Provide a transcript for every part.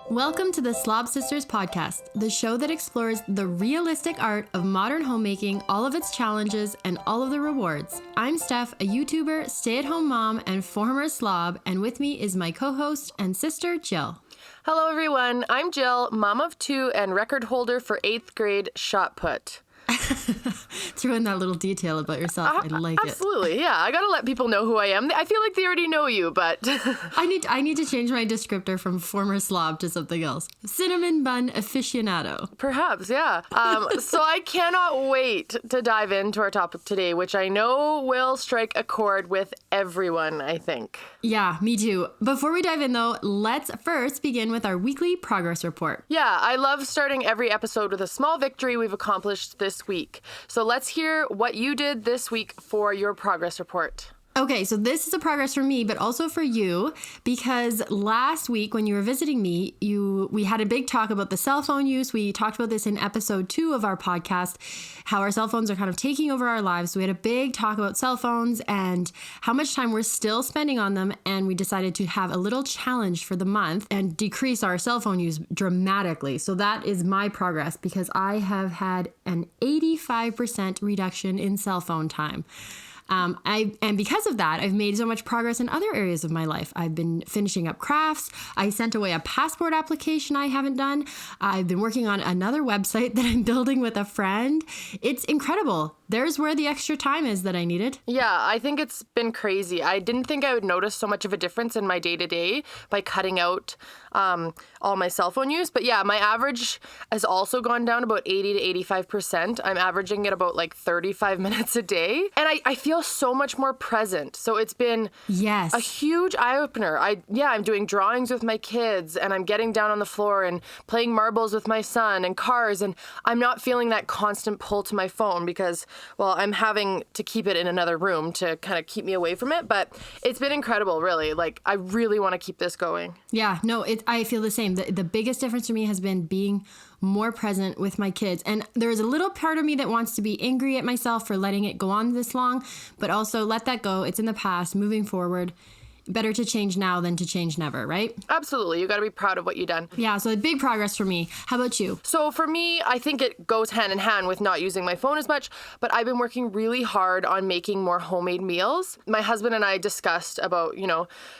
Welcome to the Slob Sisters podcast, the show that explores the realistic art of modern homemaking, all of its challenges, and all of the rewards. I'm Steph, a YouTuber, stay-at-home mom, and former slob, and with me is my co-host and sister, Jill. Hello, everyone. I'm Jill, mom of two and record holder for 8th grade shot put. Throw in that little detail about yourself. I like it. Absolutely, yeah. I gotta let people know who I am. I feel like they already know you, but I need to change my descriptor from former slob to something else. Cinnamon bun aficionado. Perhaps, yeah. So I cannot wait to dive into our topic today, which I know will strike a chord with everyone, I think. Yeah, me too. Before we dive in, though, let's first begin with our weekly progress report. Yeah, I love starting every episode with a small victory we've accomplished this week. So let's hear what you did this week for your progress report. Okay, so this is a progress for me, but also for you, because last week when you were visiting me, we had a big talk about the cell phone use. We talked about this in episode 2 of our podcast, how our cell phones are kind of taking over our lives. So we had a big talk about cell phones and how much time we're still spending on them. And we decided to have a little challenge for the month and decrease our cell phone use dramatically. So that is my progress, because I have had an 85% reduction in cell phone time. And because of that, I've made so much progress in other areas of my life. I've been finishing up crafts. I sent away a passport application I haven't done. I've been working on another website that I'm building with a friend. It's incredible. There's where the extra time is that I needed. Yeah, I think it's been crazy. I didn't think I would notice so much of a difference in my day-to-day by cutting out all my cell phone use. But yeah, my average has also gone down about 80 to 85%. I'm averaging at about like 35 minutes a day. And I feel so much more present. So it's been a huge eye-opener. I'm doing drawings with my kids, and I'm getting down on the floor and playing marbles with my son and cars. And I'm not feeling that constant pull to my phone because, well, I'm having to keep it in another room to kind of keep me away from it. But it's been incredible, really. Like, I really want to keep this going. Yeah, no, I feel the same. The biggest difference for me has been being more present with my kids. And there's a little part of me that wants to be angry at myself for letting it go on this long, but also let that go. It's in the past, moving forward. Better to change now than to change never, right? Absolutely. You got to be proud of what you've done. Yeah, so big progress for me. How about you? So for me, I think it goes hand in hand with not using my phone as much, but I've been working really hard on making more homemade meals. My husband and I discussed about,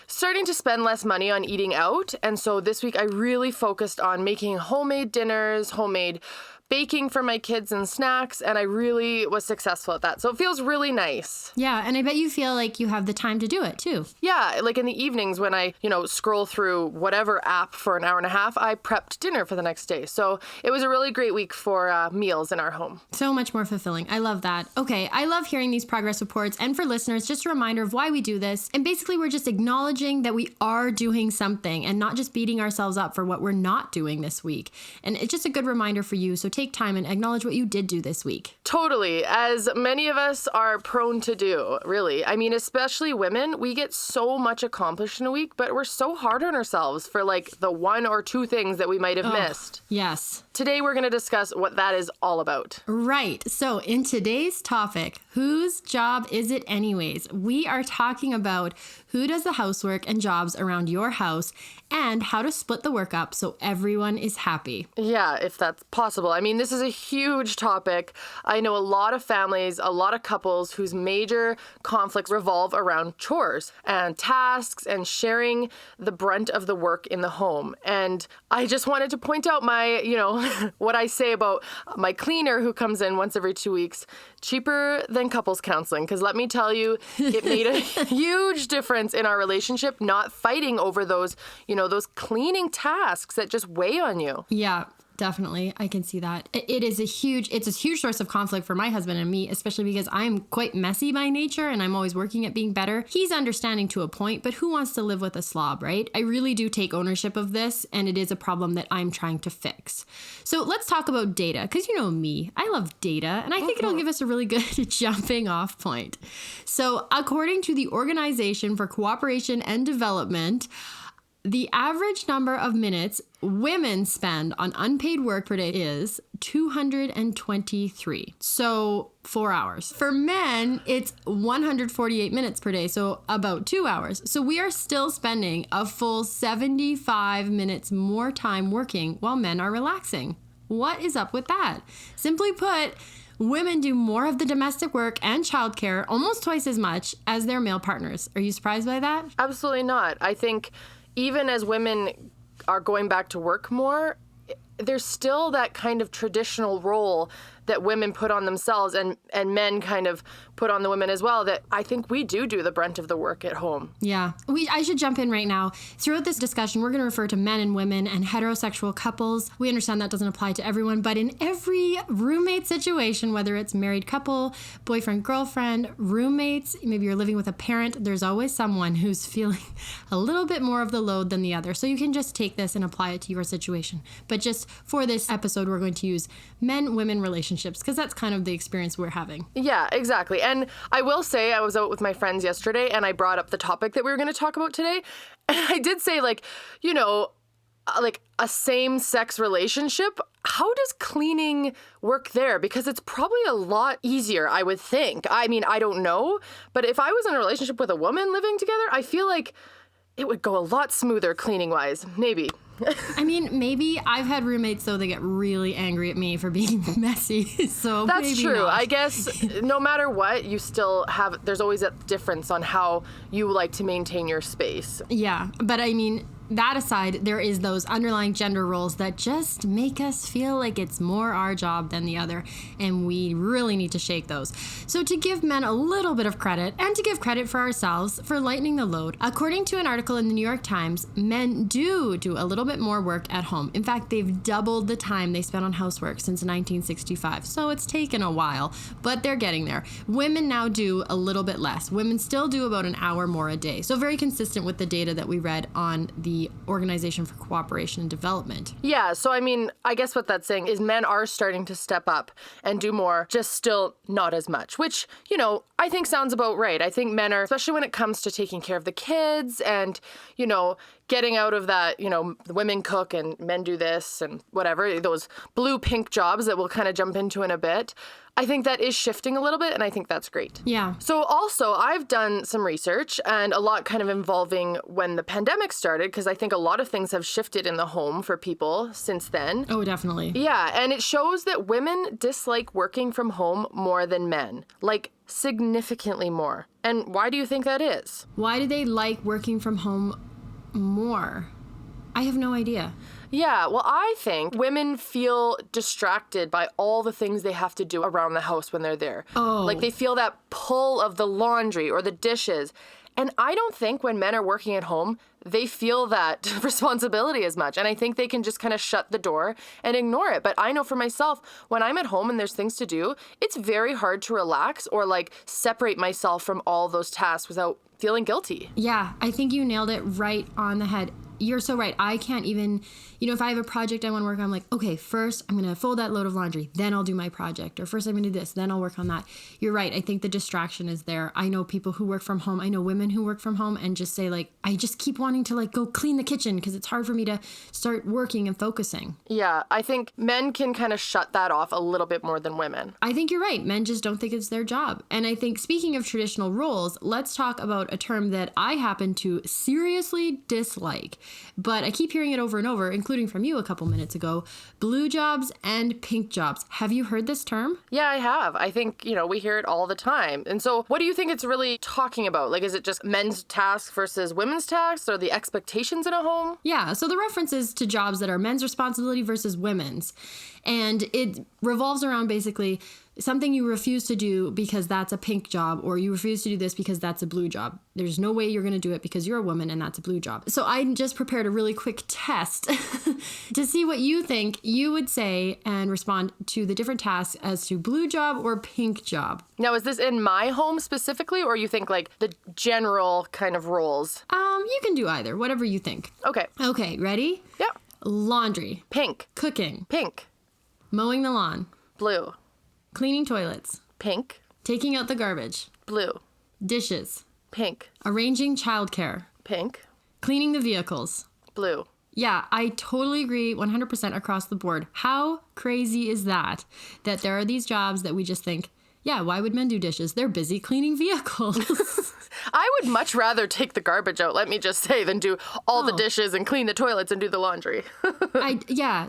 starting to spend less money on eating out. And so this week I really focused on making homemade dinners, homemade baking for my kids and snacks, and I really was successful at that. So it feels really nice. Yeah, and I bet you feel like you have the time to do it too. Yeah, like in the evenings when I, scroll through whatever app for an hour and a half, I prepped dinner for the next day. So it was a really great week for meals in our home. So much more fulfilling. I love that. Okay, I love hearing these progress reports. And for listeners, just a reminder of why we do this. And basically, we're just acknowledging that we are doing something and not just beating ourselves up for what we're not doing this week. And it's just a good reminder for you. So take time and acknowledge what you did do this week. Totally, as many of us are prone to do, really. I mean, especially women, we get so much accomplished in a week, but we're so hard on ourselves for like the 1 or 2 things that we might have missed. Yes. Today, we're going to discuss what that is all about. Right. So in today's topic, whose job is it anyways? We are talking about who does the housework and jobs around your house and how to split the work up so everyone is happy. Yeah, if that's possible. I mean, this is a huge topic. I know a lot of families, a lot of couples whose major conflicts revolve around chores and tasks and sharing the brunt of the work in the home. And I just wanted to point out my, what I say about my cleaner who comes in once every 2 weeks, cheaper than couples counseling. Because let me tell you, it made a huge difference in our relationship, not fighting over those, those cleaning tasks that just weigh on you. Yeah. Definitely. I can see that. It's a huge source of conflict for my husband and me, especially because I'm quite messy by nature and I'm always working at being better. He's understanding to a point, but who wants to live with a slob, right? I really do take ownership of this, and it is a problem that I'm trying to fix. So let's talk about data, because you know me, I love data, and I think it'll give us a really good jumping off point. So according to the Organization for Cooperation and Development, The average number of minutes women spend on unpaid work per day is 223. So 4 hours. For men, it's 148 minutes per day, so about 2 hours. So we are still spending a full 75 minutes more time working while men are relaxing. What is up with that? Simply put, women do more of the domestic work and childcare, almost twice as much as their male partners. Are you surprised by that? Absolutely not. I think even as women are going back to work more, there's still that kind of traditional role that women put on themselves and men kind of put on the women as well, that I think we do the brunt of the work at home. Yeah. I should jump in right now. Throughout this discussion, we're going to refer to men and women and heterosexual couples. We understand that doesn't apply to everyone, but in every roommate situation, whether it's married couple, boyfriend, girlfriend, roommates, maybe you're living with a parent, there's always someone who's feeling a little bit more of the load than the other. So you can just take this and apply it to your situation. But just for this episode, we're going to use men-women relationships because that's kind of the experience we're having. Yeah, exactly. And I will say, I was out with my friends yesterday and I brought up the topic that we were going to talk about today. And I did say, like a same-sex relationship, how does cleaning work there? Because it's probably a lot easier, I would think. I mean, I don't know. But if I was in a relationship with a woman living together, I feel like it would go a lot smoother cleaning-wise. Maybe. I mean, maybe. I've had roommates, though, they get really angry at me for being messy, so that's maybe true. not. I guess no matter what, you still have, there's always a difference on how you like to maintain your space. Yeah, but I mean, that aside, there is those underlying gender roles that just make us feel like it's more our job than the other, and we really need to shake those. So to give men a little bit of credit, and to give credit for ourselves for lightening the load, according to an article in the New York Times, men do a little bit more work at home. In fact, they've doubled the time they spent on housework since 1965, so it's taken a while, but they're getting there. Women now do a little bit less. Women still do about an hour more a day, so very consistent with the data that we read on the Organization for Cooperation and Development. Yeah, so I mean, I guess what that's saying is men are starting to step up and do more, just still not as much, which, I think sounds about right. I think men are, especially when it comes to taking care of the kids and, getting out of that, the women cook and men do this and whatever, those blue-pink jobs that we'll kind of jump into in a bit. I think that is shifting a little bit, and I think that's great. Yeah. So also, I've done some research, and a lot kind of involving when the pandemic started, because I think a lot of things have shifted in the home for people since then. Oh, definitely. Yeah, and it shows that women dislike working from home more than men, like significantly more. And why do you think that is? Why do they like working from home more? I have no idea. Yeah, well, I think women feel distracted by all the things they have to do around the house when they're there. Oh. Like they feel that pull of the laundry or the dishes. And I don't think when men are working at home, they feel that responsibility as much. And I think they can just kind of shut the door and ignore it. But I know for myself, when I'm at home and there's things to do, it's very hard to relax or like separate myself from all those tasks without feeling guilty. Yeah, I think you nailed it right on the head. You're so right. I can't even, if I have a project I want to work on, I'm like, okay, first I'm going to fold that load of laundry, then I'll do my project. Or first I'm going to do this, then I'll work on that. You're right. I think the distraction is there. I know people who work from home. I know women who work from home and just say like, I just keep wanting to like go clean the kitchen because it's hard for me to start working and focusing. Yeah, I think men can kind of shut that off a little bit more than women. I think you're right. Men just don't think it's their job. And I think speaking of traditional roles, let's talk about a term that I happen to seriously dislike. But I keep hearing it over and over, including from you a couple minutes ago, blue jobs and pink jobs. Have you heard this term? Yeah, I have. I think, we hear it all the time. And so what do you think it's really talking about? Like, is it just men's tasks versus women's tasks or the expectations in a home? Yeah, so the reference is to jobs that are men's responsibility versus women's. And it revolves around basically something you refuse to do because that's a pink job, or you refuse to do this because that's a blue job. There's no way you're going to do it because you're a woman and that's a blue job. So I just prepared a really quick test to see what you think you would say and respond to the different tasks as to blue job or pink job. Now, is this in my home specifically, or you think like the general kind of roles? You can do either, whatever you think. Okay. Okay, ready? Yep. Laundry. Pink. Cooking. Pink. Mowing the lawn. Blue. Cleaning toilets. Pink. Taking out the garbage. Blue. Dishes. Pink. Arranging childcare. Pink. Cleaning the vehicles. blue. Yeah, I totally agree 100% across the board. How crazy is that there are these jobs that we just think, yeah, why would men do dishes? They're busy cleaning vehicles. I would much rather take the garbage out, let me just say, than do all the dishes and clean the toilets and do the laundry.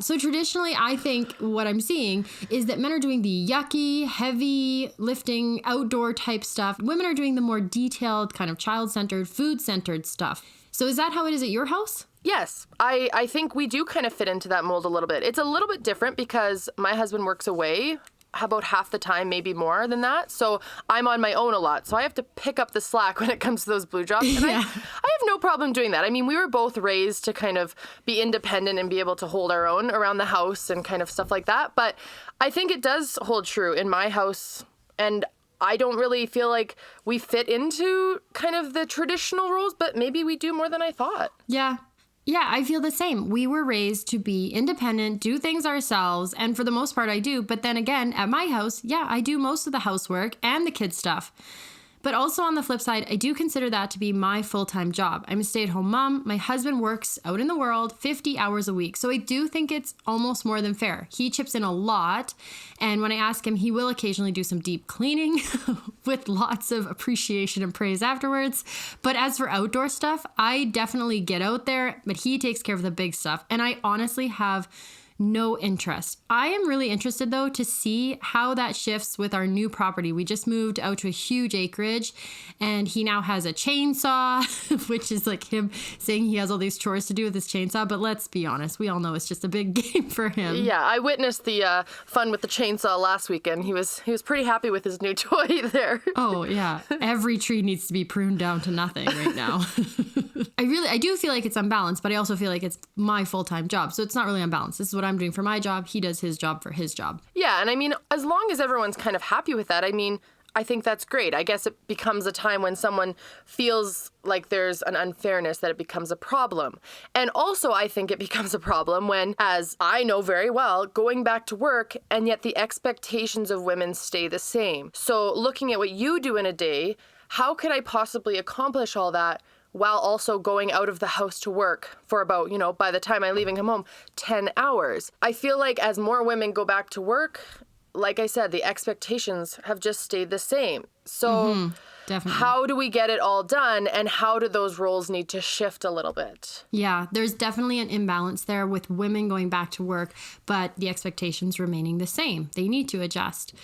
So traditionally, I think what I'm seeing is that men are doing the yucky, heavy lifting, outdoor type stuff. Women are doing the more detailed, kind of child-centered, food-centered stuff. So is that how it is at your house? Yes, I think we do kind of fit into that mold a little bit. It's a little bit different because my husband works away about half the time, maybe more than that. So I'm on my own a lot. So I have to pick up the slack when it comes to those blue jobs. And I have no problem doing that. I mean, we were both raised to kind of be independent and be able to hold our own around the house and kind of stuff like that. But I think it does hold true in my house. And I don't really feel like we fit into kind of the traditional roles, but maybe we do more than I thought. Yeah. Yeah, I feel the same. We were raised to be independent, do things ourselves, and for the most part I do. But then again, at my house, yeah, I do most of the housework and the kids' stuff. But also on the flip side, I do consider that to be my full-time job. I'm a stay-at-home mom. My husband works out in the world 50 hours a week. So I do think it's almost more than fair. He chips in a lot. And when I ask him, he will occasionally do some deep cleaning with lots of appreciation and praise afterwards. But as for outdoor stuff, I definitely get out there, but he takes care of the big stuff. And I honestly have no interest. I am really interested, though, to see how that shifts with our new property. We just moved out to a huge acreage, and he now has a chainsaw, which is like him saying he has all these chores to do with his chainsaw. But let's be honest, we all know it's just a big game for him. Yeah, I witnessed the fun with the chainsaw last weekend. He was pretty happy with his new toy there. Oh, yeah. Every tree needs to be pruned down to nothing right now. I do feel like it's unbalanced, but I also feel like it's my full-time job. So it's not really unbalanced. This is what I'm doing for my job. He does his job for his job. Yeah, and I mean, as long as everyone's kind of happy with that, I mean, I think that's great. I guess it becomes a time when someone feels like there's an unfairness that it becomes a problem. And also, I think it becomes a problem when, as I know very well, going back to work, and yet the expectations of women stay the same. So looking at what you do in a day, how could I possibly accomplish all that while also going out of the house to work for about, by the time I leave and come home, 10 hours. I feel like as more women go back to work, like I said, the expectations have just stayed the same. So definitely. How do we get it all done, and how do those roles need to shift a little bit? Yeah, there's definitely an imbalance there with women going back to work, but the expectations remaining the same. They need to adjust.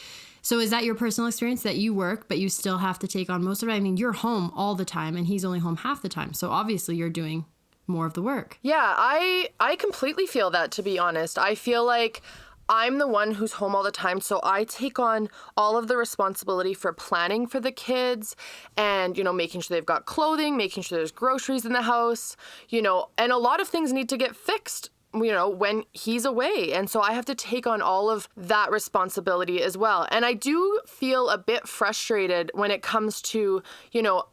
So is that your personal experience, that you work, but you still have to take on most of it? I mean, you're home all the time and he's only home half the time. So obviously you're doing more of the work. Yeah, I completely feel that, to be honest. I feel like I'm the one who's home all the time, so I take on all of the responsibility for planning for the kids and, making sure they've got clothing, making sure there's groceries in the house, and a lot of things need to get fixed when he's away. And so I have to take on all of that responsibility as well. And I do feel a bit frustrated when it comes to,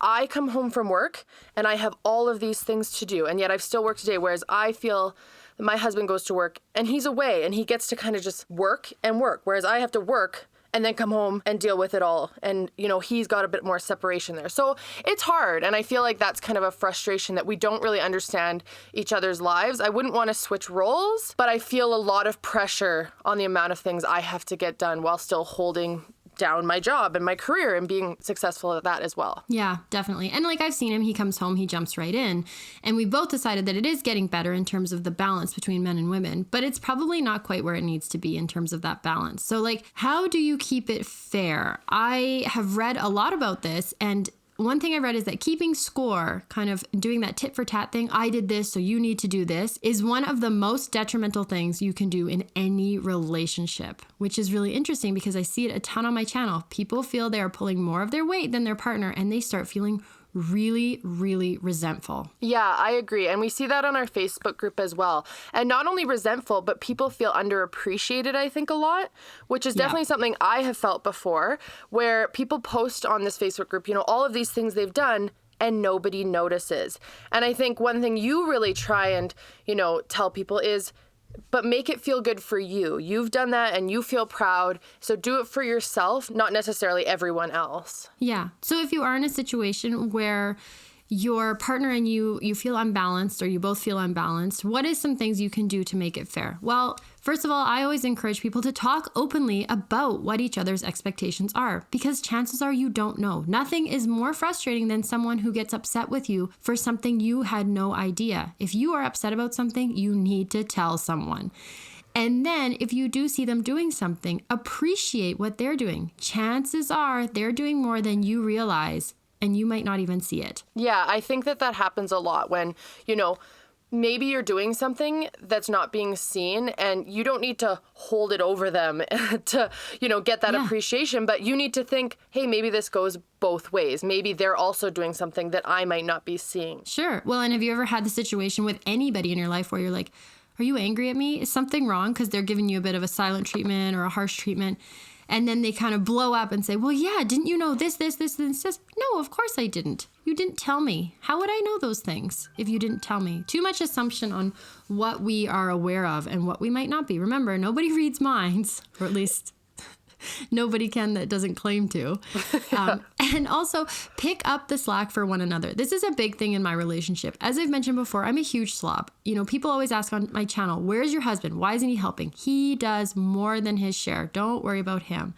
I come home from work and I have all of these things to do, and yet I've still worked today, whereas I feel my husband goes to work and he's away and he gets to kind of just work and work, whereas I have to work and then come home and deal with it all. And, he's got a bit more separation there. So it's hard. And I feel like that's kind of a frustration that we don't really understand each other's lives. I wouldn't want to switch roles, but I feel a lot of pressure on the amount of things I have to get done while still holding down my job and my career and being successful at that as well. Yeah, definitely. And like I've seen him, he comes home, he jumps right in. And we both decided that it is getting better in terms of the balance between men and women, but it's probably not quite where it needs to be in terms of that balance. So how do you keep it fair? I have read a lot about this, and one thing I read is that keeping score, kind of doing that tit for tat thing, I did this, so you need to do this, is one of the most detrimental things you can do in any relationship, which is really interesting because I see it a ton on my channel. People feel they are pulling more of their weight than their partner, and they start feeling really, really resentful. Yeah, I agree. And we see that on our Facebook group as well. And not only resentful, but people feel underappreciated, I think, a lot, which is definitely something I have felt before, where people post on this Facebook group, all of these things they've done, and nobody notices. And I think one thing you really try and, tell people is, but make it feel good for you. You've done that and you feel proud. So do it for yourself, not necessarily everyone else. Yeah. So if you are in a situation where your partner and you feel unbalanced, or you both feel unbalanced, what is some things you can do to make it fair? Well, first of all, I always encourage people to talk openly about what each other's expectations are, because chances are you don't know. Nothing is more frustrating than someone who gets upset with you for something you had no idea. If you are upset about something, you need to tell someone. And then if you do see them doing something, appreciate what they're doing. Chances are they're doing more than you realize, and you might not even see it. Yeah, I think that happens a lot when, maybe you're doing something that's not being seen, and you don't need to hold it over them to, get that appreciation, but you need to think, hey, maybe this goes both ways. Maybe they're also doing something that I might not be seeing. Sure. Well, and have you ever had the situation with anybody in your life where you're like, are you angry at me? Is something wrong? Because they're giving you a bit of a silent treatment or a harsh treatment. And then they kind of blow up and say, well, yeah, didn't you know this? No, of course I didn't. You didn't tell me. How would I know those things if you didn't tell me? Too much assumption on what we are aware of and what we might not be. Remember, nobody reads minds, or at least nobody can that doesn't claim to. And also pick up the slack for one another. This is a big thing in my relationship. As I've mentioned before, I'm a huge slob. People always ask on my channel, where's your husband? Why isn't he helping? He does more than his share. Don't worry about him.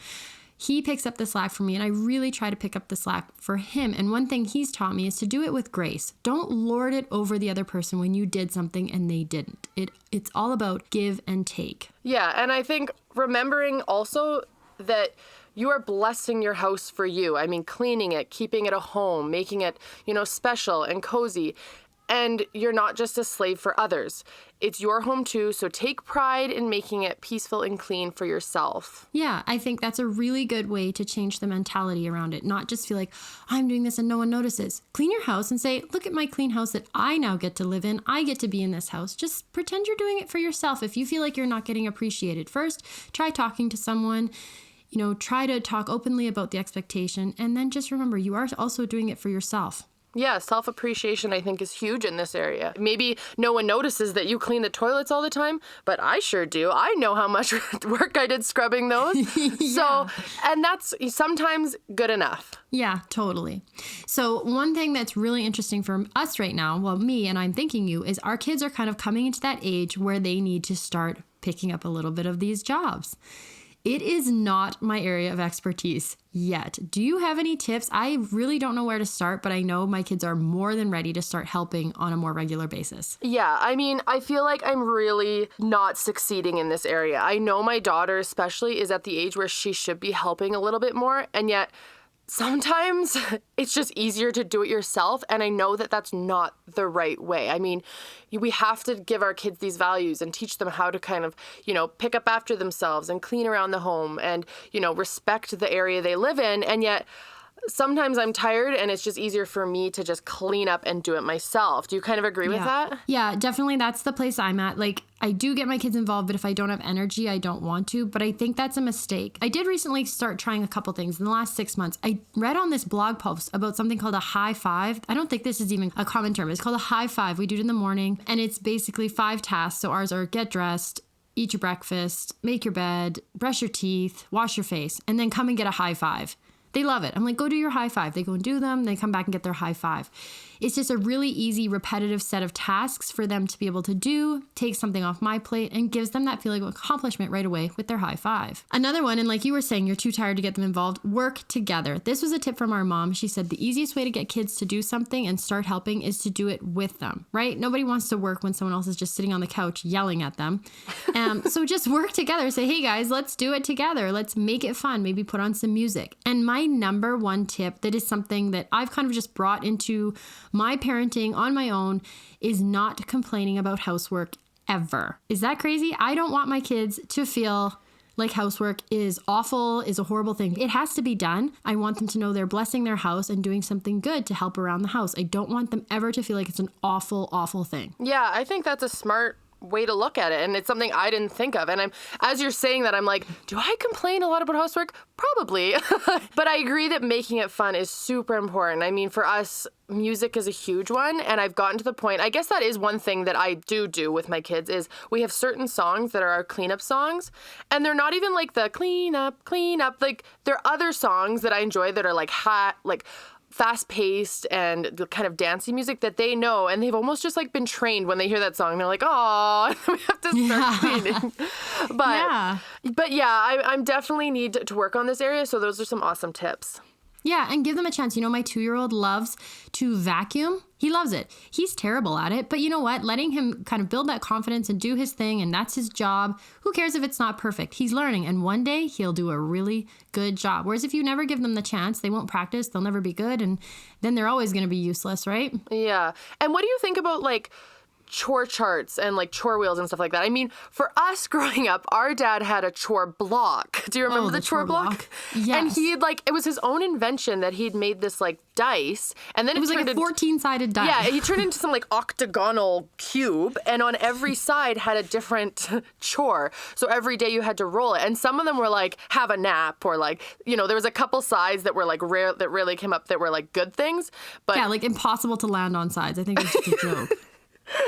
He picks up the slack for me, and I really try to pick up the slack for him. And one thing he's taught me is to do it with grace. Don't lord it over the other person when you did something and they didn't. It's all about give and take. Yeah, and I think remembering also that you are blessing your house for you. I mean, cleaning it, keeping it a home, making it, special and cozy. And you're not just a slave for others. It's your home too, so take pride in making it peaceful and clean for yourself. Yeah, I think that's a really good way to change the mentality around it. Not just feel like, I'm doing this and no one notices. Clean your house and say, look at my clean house that I now get to live in. I get to be in this house. Just pretend you're doing it for yourself. If you feel like you're not getting appreciated, first, try talking to someone. Try to talk openly about the expectation, and then just remember, you are also doing it for yourself. Yeah, self-appreciation, I think, is huge in this area. Maybe no one notices that you clean the toilets all the time, but I sure do. I know how much work I did scrubbing those. So, and that's sometimes good enough. Yeah, totally. So one thing that's really interesting for us right now, well, me and I'm thinking you, is our kids are kind of coming into that age where they need to start picking up a little bit of these jobs. It is not my area of expertise yet. Do you have any tips? I really don't know where to start, but I know my kids are more than ready to start helping on a more regular basis. Yeah, I mean, I feel like I'm really not succeeding in this area. I know my daughter especially is at the age where she should be helping a little bit more, and yet sometimes it's just easier to do it yourself, and I know that that's not the right way. I mean, we have to give our kids these values and teach them how to kind of, pick up after themselves and clean around the home and, respect the area they live in, and yet sometimes I'm tired and it's just easier for me to just clean up and do it myself. Do you kind of agree with that? Yeah, definitely. That's the place I'm at. Like, I do get my kids involved, but if I don't have energy, I don't want to. But I think that's a mistake. I did recently start trying a couple things in the last 6 months. I read on this blog post about something called a high five. I don't think this is even a common term. It's called a high five. We do it in the morning, and it's basically 5 tasks. So ours are get dressed, eat your breakfast, make your bed, brush your teeth, wash your face, and then come and get a high five. They love it. I'm like, go do your high five. They go and do them. They come back and get their high five. It's just a really easy, repetitive set of tasks for them to be able to do, take something off my plate, and gives them that feeling of accomplishment right away with their high five. Another one, and like you were saying, you're too tired to get them involved, work together. This was a tip from our mom. She said the easiest way to get kids to do something and start helping is to do it with them, right? Nobody wants to work when someone else is just sitting on the couch yelling at them. So just work together. Say, hey guys, let's do it together. Let's make it fun. Maybe put on some music. And my number one tip that is something that I've kind of just brought into my parenting on my own is not complaining about housework ever. Is that crazy? I don't want my kids to feel like housework is awful, is a horrible thing. It has to be done. I want them to know they're blessing their house and doing something good to help around the house. I don't want them ever to feel like it's an awful, awful thing. Yeah, I think that's a smart way to look at it, and it's something I didn't think of. And as you're saying that, I'm like, do I complain a lot about housework? Probably. But I agree that making it fun is super important. I mean, for us, music is a huge one, and I've gotten to the point, I guess that is one thing that I do with my kids, is we have certain songs that are our cleanup songs, and they're not even like the clean up, like there are other songs that I enjoy that are like fast-paced and the kind of dancey music that they know, and they've almost just like been trained when they hear that song. They're like, "Oh, we have to start cleaning." But yeah, I'm definitely need to work on this area. So those are some awesome tips. Yeah, and give them a chance. You know, my 2-year-old loves to vacuum. He loves it. He's terrible at it. But you know what? Letting him kind of build that confidence and do his thing, and that's his job. Who cares if it's not perfect? He's learning, and one day he'll do a really good job. Whereas if you never give them the chance, they won't practice. They'll never be good, and then they're always going to be useless, right? Yeah. And what do you think about like chore charts and like chore wheels and stuff like that? I mean, for us growing up, our dad had a chore block. Do you remember the chore block? Yes. And he'd like, it was his own invention that he'd made this like dice, and then it was like a 14-sided dice. Yeah, he turned into some like octagonal cube, and on every side had a different chore. So every day you had to roll it, and some of them were like have a nap, or like, you know, there was a couple sides that were like rare that really came up that were like good things, but yeah, like impossible to land on sides. I think it's just a joke.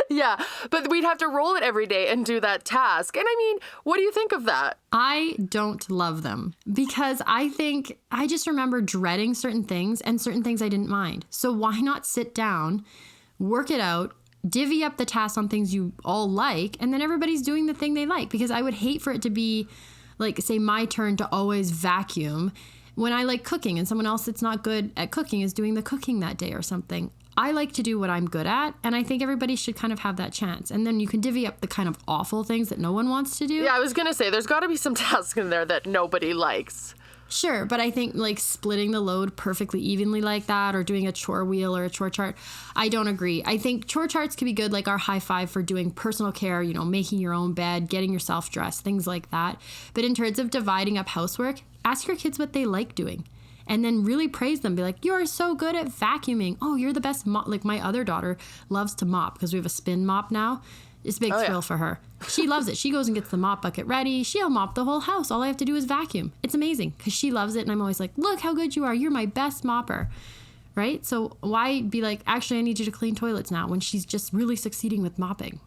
Yeah, but we'd have to roll it every day and do that task. And I mean, what do you think of that? I don't love them because I just remember dreading certain things, and certain things I didn't mind. So why not sit down, work it out, divvy up the tasks on things you all like, and then everybody's doing the thing they like? Because I would hate for it to be like, say, my turn to always vacuum when I like cooking and someone else that's not good at cooking is doing the cooking that day or something. I like to do what I'm good at, and I think everybody should kind of have that chance. And then you can divvy up the kind of awful things that no one wants to do. Yeah, I was going to say, there's got to be some tasks in there that nobody likes. Sure, but I think like splitting the load perfectly evenly like that, or doing a chore wheel or a chore chart, I don't agree. I think chore charts can be good, like our high five for doing personal care, you know, making your own bed, getting yourself dressed, things like that. But in terms of dividing up housework, ask your kids what they like doing. And then really praise them. Be like, you're so good at vacuuming. Oh, you're the best mop. Like my other daughter loves to mop because we have a spin mop now. It's a big thrill for her. She loves it. She goes and gets the mop bucket ready. She'll mop the whole house. All I have to do is vacuum. It's amazing because she loves it. And I'm always like, look how good you are. You're my best mopper. Right? So why be like, actually, I need you to clean toilets now when she's just really succeeding with mopping?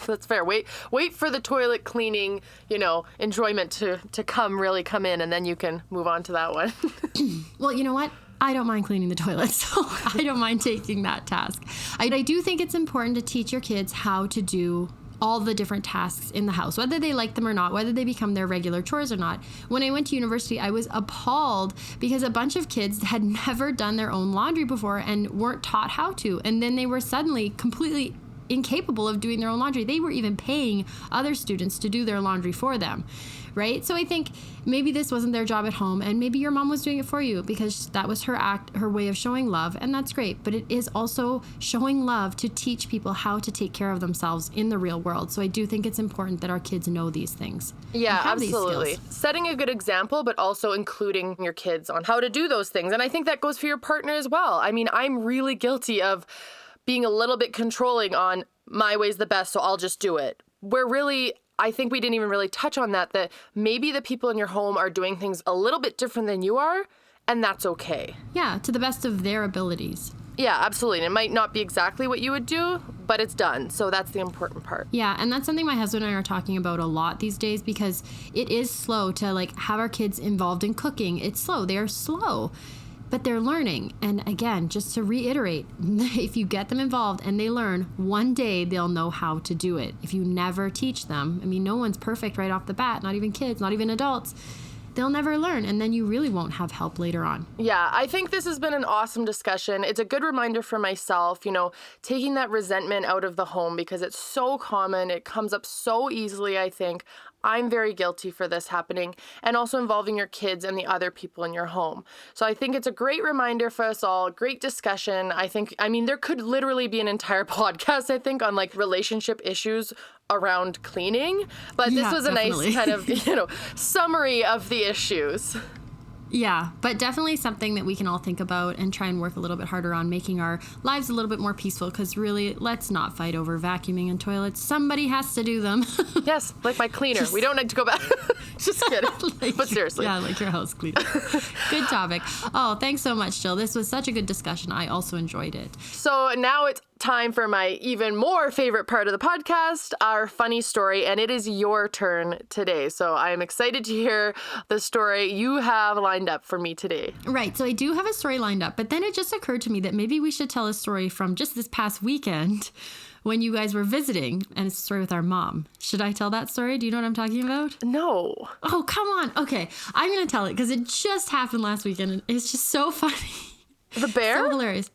That's fair. Wait for the toilet cleaning, you know, enjoyment to come in, and then you can move on to that one. Well, you know what? I don't mind cleaning the toilets, so I don't mind taking that task. I do think it's important to teach your kids how to do all the different tasks in the house, whether they like them or not, whether they become their regular chores or not. When I went to university, I was appalled because a bunch of kids had never done their own laundry before and weren't taught how to. And then they were suddenly completely incapable of doing their own laundry. They were even paying other students to do their laundry for them, right? So I think maybe this wasn't their job at home, and maybe your mom was doing it for you because that was her way of showing love, and that's great. But it is also showing love to teach people how to take care of themselves in the real world. So I do think it's important that our kids know these things. Yeah, absolutely. Setting a good example, but also including your kids on how to do those things. And I think that goes for your partner as well. I mean, I'm really guilty of being a little bit controlling on my way's the best, so I'll just do it. Where really, I think we didn't even really touch on that maybe the people in your home are doing things a little bit different than you are, and that's okay. Yeah, to the best of their abilities. Yeah, absolutely. And it might not be exactly what you would do, but it's done. So that's the important part. Yeah, and that's something my husband and I are talking about a lot these days because it is slow to like have our kids involved in cooking. It's slow. They are slow. But they're learning. And again, just to reiterate, if you get them involved and they learn, one day they'll know how to do it. If you never teach them, I mean, no one's perfect right off the bat, not even kids, not even adults. They'll never learn, and then you really won't have help later on. Yeah, I think this has been an awesome discussion. It's a good reminder for myself, you know, taking that resentment out of the home because it's so common. It comes up so easily, I think. I'm very guilty for this happening, and also involving your kids and the other people in your home. So I think it's a great reminder for us all, great discussion. I mean, there could literally be an entire podcast, I think, on like relationship issues around cleaning, but this was a nice kind of, you know, summary of the issues. Yeah, but definitely something that we can all think about and try and work a little bit harder on, making our lives a little bit more peaceful, because really, let's not fight over vacuuming and toilets. Somebody has to do them. Yes, like my cleaner. We don't need to go back. Just kidding. But seriously. Yeah, like your house cleaner. Good topic. Oh, thanks so much, Jill. This was such a good discussion. I also enjoyed it. So now it's time for my even more favorite part of the podcast, our funny story, and it is your turn today. So I am excited to hear the story you have lined up for me today. Right. So I do have a story lined up, but then it just occurred to me that maybe we should tell a story from just this past weekend when you guys were visiting, and it's a story with our mom. Should I tell that story? Do you know what I'm talking about? No. Oh, come on. Okay. I'm going to tell it because it just happened last weekend and it's just so funny. The bear? So hilarious.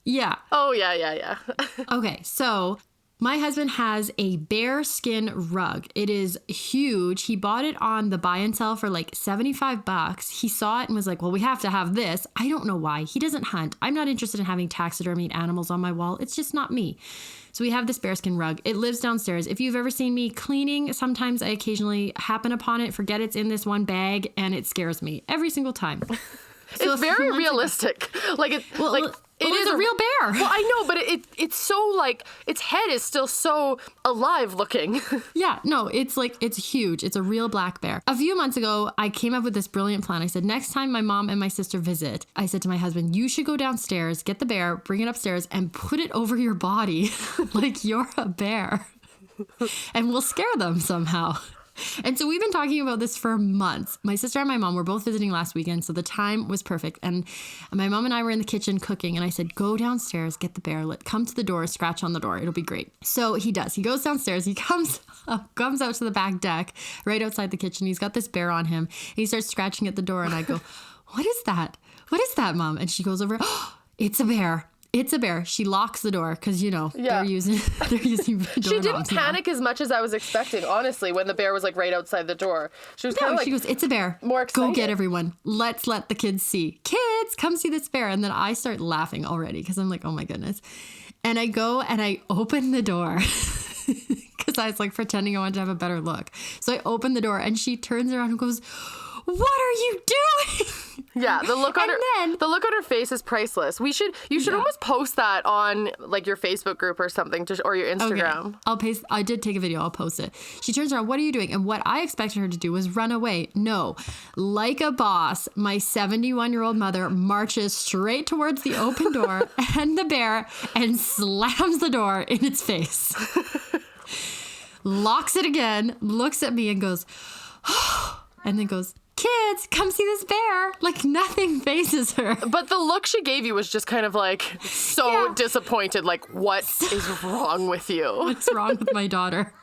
Yeah. Oh, yeah. Okay. So my husband has a bear skin rug. It is huge. He bought it on the buy and sell for like $75. He saw it and was like, well, we have to have this. I don't know why. He doesn't hunt. I'm not interested in having taxidermied animals on my wall. It's just not me. So we have this bearskin rug. It lives downstairs. If you've ever seen me cleaning, sometimes I occasionally happen upon it, forget it's in this one bag, and it scares me every single time. So it's very realistic. It is a real bear. Well, I know, but it's so like its head is still so alive looking. Yeah, no, it's huge. It's a real black bear. A few months ago, I came up with this brilliant plan. I said, next time my mom and my sister visit, I said to my husband, you should go downstairs, get the bear, bring it upstairs, and put it over your body like you're a bear. And we'll scare them somehow. And so we've been talking about this for months. My sister and my mom were both visiting last weekend, so the time was perfect. And my mom and I were in the kitchen cooking, and I said, go downstairs, get the bear, come to the door, scratch on the door. It'll be great. So he does. He goes downstairs. He comes out to the back deck, right outside the kitchen. He's got this bear on him. And he starts scratching at the door, and I go, what is that? What is that, Mom? And she goes over, oh, it's a bear. It's a bear. She locks the door because, they're using She didn't panic as much as I was expecting, honestly, when the bear was like right outside the door. She was kind of like, she goes, it's a bear. More excited. Go get everyone. Let's let the kids see. Kids, come see this bear. And then I start laughing already because I'm like, oh my goodness. And I go and I open the door because I was like pretending I wanted to have a better look. So I open the door and she turns around and goes, what are you doing? Yeah, the look on her face is priceless. You should almost post that on like your Facebook group or something, or your Instagram. Okay. I did take a video. I'll post it. She turns around. What are you doing? And what I expected her to do was run away. No, like a boss, my 71-year-old mother marches straight towards the open door and the bear and slams the door in its face. Locks it again, looks at me and goes, and then goes, kids, come see this bear. Like nothing phases her. But the look she gave you was just kind of like so disappointed. Like, what is wrong with you? What's wrong with my daughter?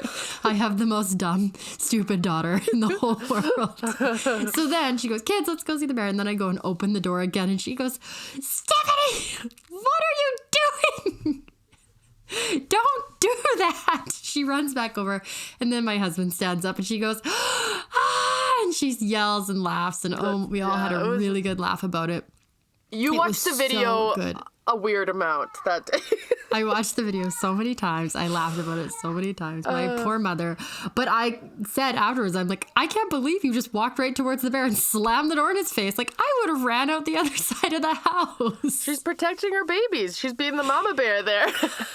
I have the most dumb, stupid daughter in the whole world. So then she goes, kids, let's go see the bear. And then I go and open the door again. And she goes, Stephanie, what are you doing? Don't do that. She runs back over. And then my husband stands up and she goes, and she yells and laughs. And we all had a really good laugh about it. You watched the video a weird amount that day. I watched the video so many times. I laughed about it so many times. My poor mother. But I said afterwards, I'm like, I can't believe you just walked right towards the bear and slammed the door in his face. Like, I would have ran out the other side of the house. She's protecting her babies. She's being the mama bear there.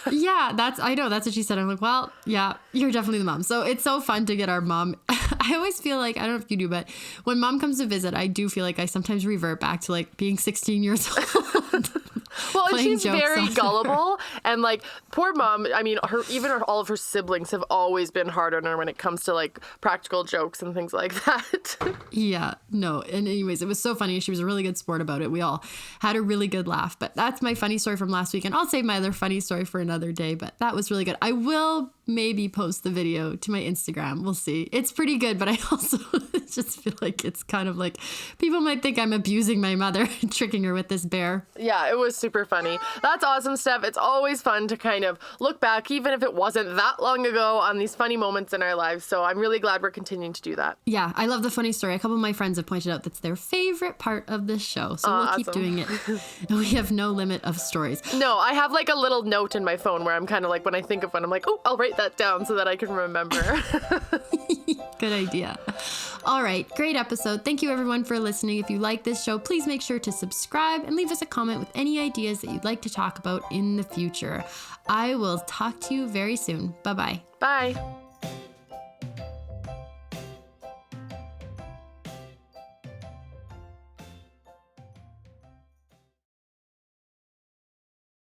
Yeah, I know. That's what she said. I'm like, well, yeah, you're definitely the mom. So it's so fun to get our mom. I always feel like, I don't know if you do, but when mom comes to visit, I do feel like I sometimes revert back to like being 16 years old. Well, and she's very gullible, and like poor mom. I mean, all of her siblings have always been hard on her when it comes to like practical jokes and things like that. Yeah, no. And anyways, it was so funny. She was a really good sport about it. We all had a really good laugh. But that's my funny story from last week, and I'll save my other funny story for another day. But that was really good. I will maybe post the video to my Instagram. We'll see. It's pretty good, but I also just feel like it's kind of like people might think I'm abusing my mother and tricking her with this bear. Yeah, it was super funny. That's awesome, Steph. It's always fun to kind of look back, even if it wasn't that long ago, on these funny moments in our lives. So I'm really glad we're continuing to do that. Yeah, I love the funny story. A couple of my friends have pointed out that's their favorite part of this show. So we'll keep doing it. We have no limit of stories. No, I have like a little note in my phone where I'm kind of like, when I think of one, I'm like, oh, I'll write that down so that I can remember. Good idea. All right, great episode. Thank you everyone for listening. If you like this show, please make sure to subscribe and leave us a comment with any ideas that you'd like to talk about in the future. I will talk to you very soon. Bye-bye. Bye.